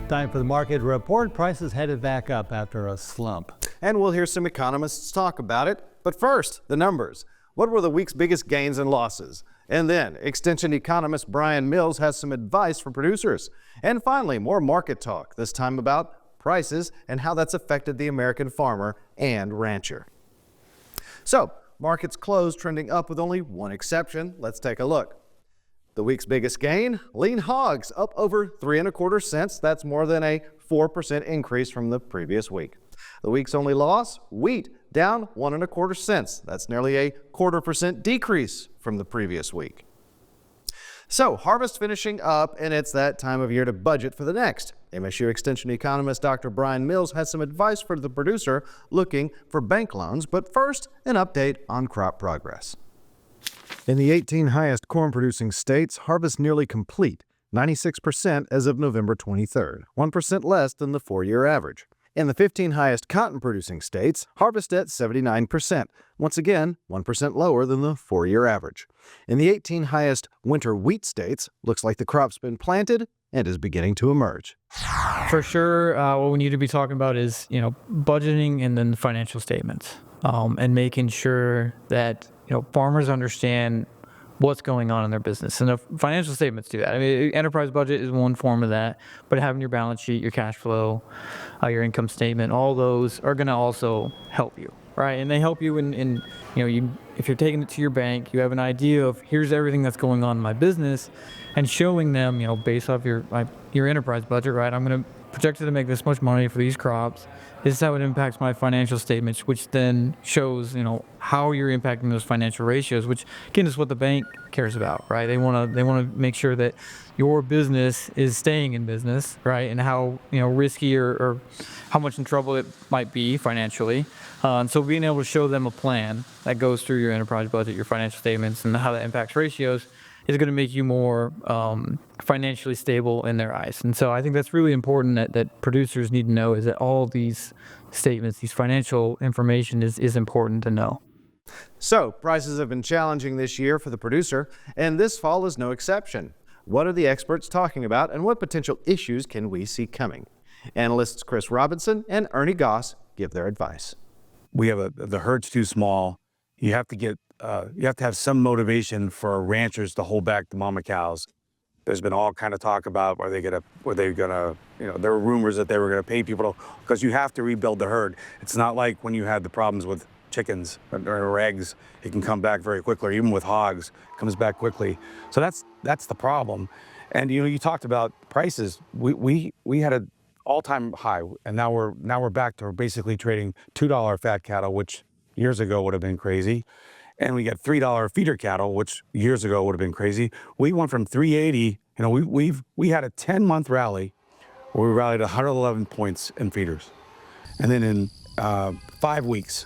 Time for the market report. Prices headed back up after a slump. And we'll hear some economists talk about it. But first, the numbers. What were the week's biggest gains and losses? And then, Extension economist Brian Mills has some advice for producers. And finally, more market talk, this time about prices and how that's affected the American farmer and rancher. So, markets closed trending up with only one exception. Let's take a look. The week's biggest gain, lean hogs up over 3¼ cents. That's more than a 4% increase from the previous week. The week's only loss, wheat down 1¼ cents. That's nearly a 1/4% decrease from the previous week. So harvest finishing up, and it's that time of year to budget for the next. MSU Extension economist Dr. Brian Mills has some advice for the producer looking for bank loans. But first, an update on crop progress. In the 18 highest corn-producing states, harvest nearly complete, 96% as of November 23rd, 1% less than the 4-year average. In the 15 highest cotton-producing states, harvest at 79%, once again 1% lower than the 4-year average. In the 18 highest winter wheat states, looks like the crop's been planted and is beginning to emerge. For sure, what we need to be talking about is, budgeting and then the financial statements, and making sure that farmers understand what's going on in their business. And the financial statements do that. I mean, enterprise budget is one form of that, but having your balance sheet, your cash flow, your income statement, all those are going to also help you, right? And they help you in if you're taking it to your bank, you have an idea of here's everything that's going on in my business, and showing them, based off your enterprise budget, right? I'm going to project to make this much money for these crops. This is how it impacts my financial statements, which then shows, how you're impacting those financial ratios, which again is what the bank cares about, right? They want to make sure that your business is staying in business, right? And how, risky or how much in trouble it might be financially. And so being able to show them a plan that goes through your enterprise budget, your financial statements, and how that impacts ratios is going to make you more financially stable in their eyes. And so I think that's really important that producers need to know, is that all these statements, these financial information is important to know. So prices have been challenging this year for the producer, and this fall is no exception. What are the experts talking about, and what potential issues can we see coming? Analysts Chris Robinson and Ernie Goss give their advice. We have the herd's too small. You have to have some motivation for ranchers to hold back the mama cows. There's been all kind of talk about there were rumors that they were gonna pay people because you have to rebuild the herd. It's not like when you had the problems with chickens or eggs, it can come back very quickly, or even with hogs, it comes back quickly. So that's the problem. And you talked about prices. We had an all-time high, and now we're back to basically trading $2 fat cattle, which years ago would have been crazy. And we got $3 feeder cattle, which years ago would have been crazy. We went from 380, we had a 10-month rally where we rallied 111 points in feeders. And then in 5 weeks,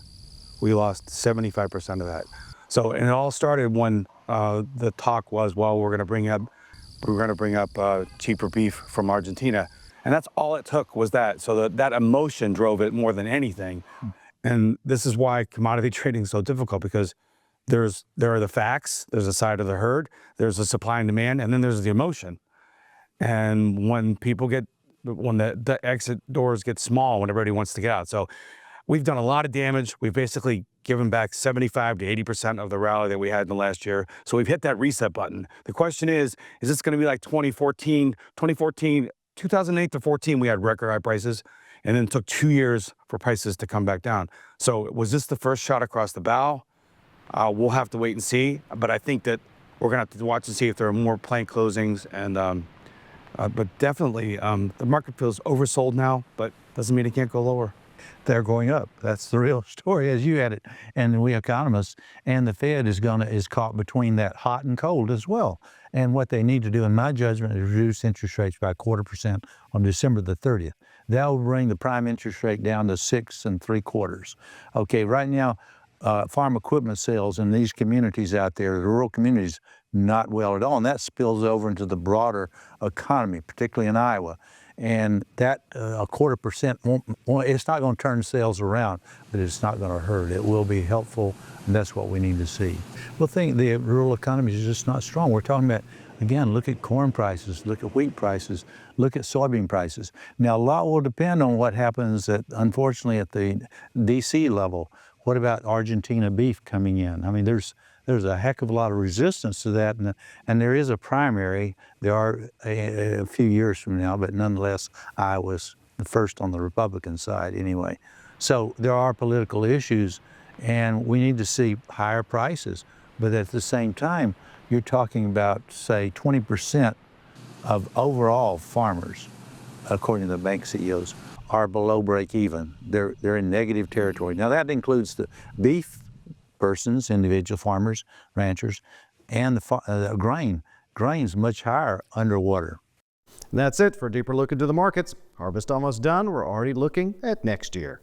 we lost 75% of that. So, and it all started when the talk was, well, we're gonna bring up cheaper beef from Argentina. And that's all it took, was that. So that emotion drove it more than anything. And this is why commodity trading is so difficult, because there are the facts, there's a side of the herd, there's the supply and demand, and then there's the emotion. And when the exit doors get small, when everybody wants to get out. So we've done a lot of damage. We've basically given back 75 to 80% of the rally that we had in the last year. So we've hit that reset button. The question is this going to be like 2008 to 14, we had record high prices, and then it took 2 years for prices to come back down. So was this the first shot across the bow? We'll have to wait and see, but I think that we're gonna have to watch and see if there are more plant closings. And but definitely the market feels oversold now, but doesn't mean it can't go lower. They're going up. That's the real story, as you had it. And we economists and the Fed is caught between that hot and cold as well. And what they need to do, in my judgment, is reduce interest rates by 1/4% on December the 30th. That will bring the prime interest rate down to 6 3/4. Okay, right now, farm equipment sales in these communities out there, the rural communities, not well at all. And that spills over into the broader economy, particularly in Iowa. And that 1/4% it's not going to turn sales around, but it's not going to hurt. It will be helpful, and that's what we need to see. Well, the rural economy is just not strong. We're talking about Again, look at corn prices, look at wheat prices, look at soybean prices. Now, a lot will depend on what happens unfortunately, at the DC level. What about Argentina beef coming in? I mean, there's a heck of a lot of resistance to that, and there is a primary. There are a few years from now, but nonetheless, Iowa's the first on the Republican side anyway. So there are political issues, and we need to see higher prices. But at the same time, you're talking about, say, 20% of overall farmers, according to the bank CEOs, are below break even. They're in negative territory. Now that includes the beef persons, individual farmers, ranchers, and the grain. Grain's much higher underwater. And that's it for a deeper look into the markets. Harvest almost done. We're already looking at next year.